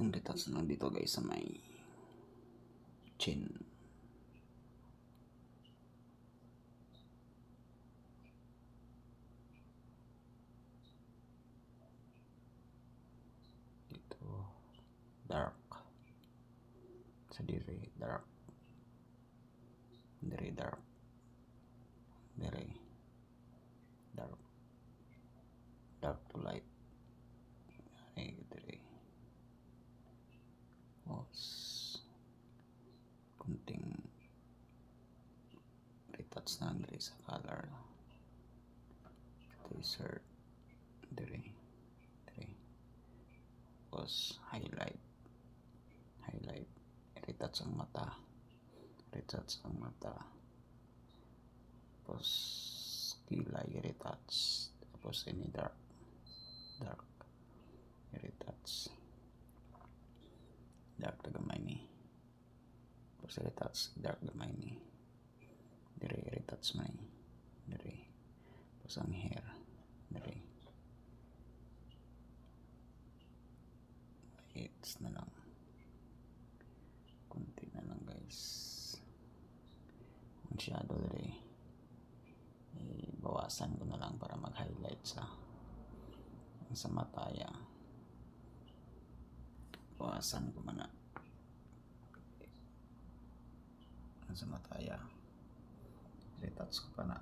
Itong retouch lang dito guys sa may chin. Dito dark. Sa dire dark. Dire dark. Dire dark. Dark to light. Ay, dire. Kunting retouch na dire sa color. Tracer. Dire. Dire. Tapos highlight. Highlight. Retouch ang mata. Retouch ang mata. Tapos kilay retouch. Tapos ini dark. Dark. Retouch. Dark na gamay ni. Tapos retouch. Dark gamay ni. Dire retouch man ni. Dire. Tapos ang hair. Dire. It's na lang. Kunti na lang guys. Ang shadow dire. Bawasan ko na lang para mag-highlight sa mataya. Bawasan ko man na sa mataya. Retouch ko pa na.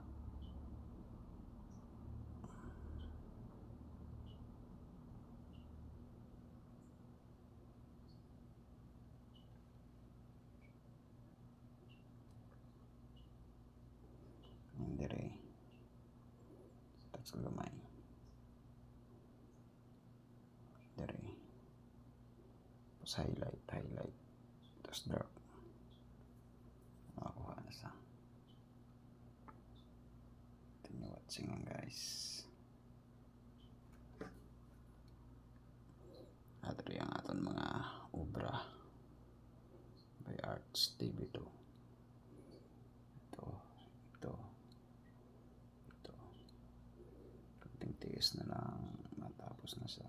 Dire. Retouch ko gamay. Dire. Tapos highlight. Tapos dark. Nakakuha na sa. Continue watching lang guys. At rin ang aton mga obra by Arts TV 2. Ito. Kunting tiis na lang matapos na sa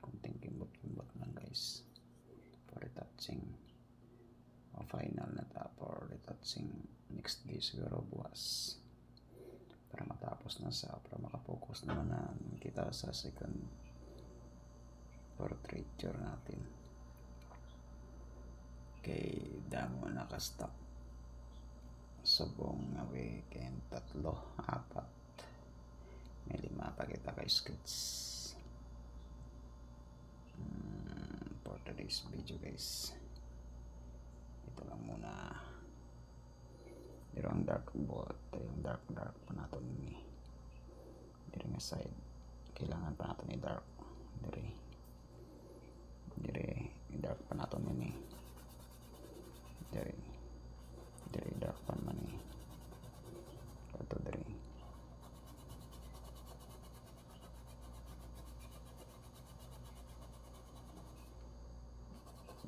kunting kimbot lang guys for retouching o final na for retouching next day siguro buwas para matapos na sa para makapokus naman na kita sa second portraiture natin. Okay, damo nakastock subong nga weekend 3, 4 may 5 pa kita kay skits for today's video guys. Ito lang muna. Pero ang dark bot, yung dark pa natin ni dire nga side. Kailangan pa natin i dark. Dire dark pa natin ni. Dire dark pa man ni. Ito dire.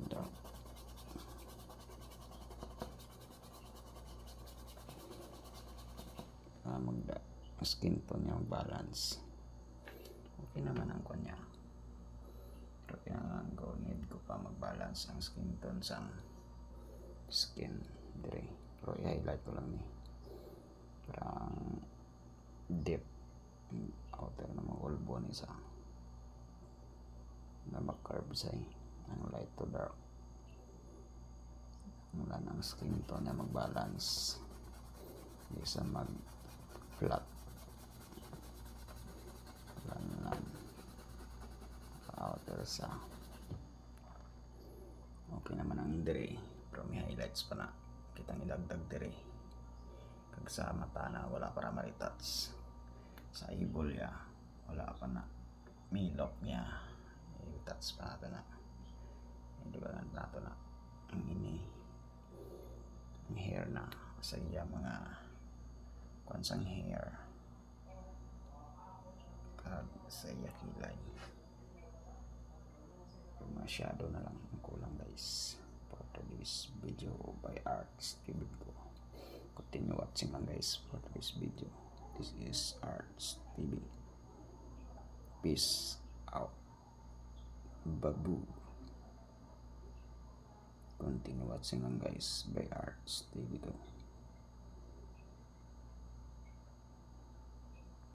Dark. Skin tone niya balance. Okay naman ang kanya. Pero kailangan ko need ko pa mag-balance ang skin tone sa skin dire. Pero i-highlight ko lang ni. Parang deep outer na mag-ulbo ni sa na mag-curve sa ang light to dark. Mula ng skin tone niya mag-balance. Hindi sa mag-flat. Outer sa okay naman ang dire pero may highlights pa na kitang idagdag dire kag sa mata na wala para ma-retouch sa eyeball ya wala pa na milok niya i-touch pa natin na idugan natin na ang ini ang hair na sa iya mga kwansang hair kag sa iya kilay masyado na lang ang kulang guys for today's video by Arts TV ko. Continue watching lang guys for today's video. This is Arts TV. Peace out. Babu. Continue watching lang guys by Art. Stay dito.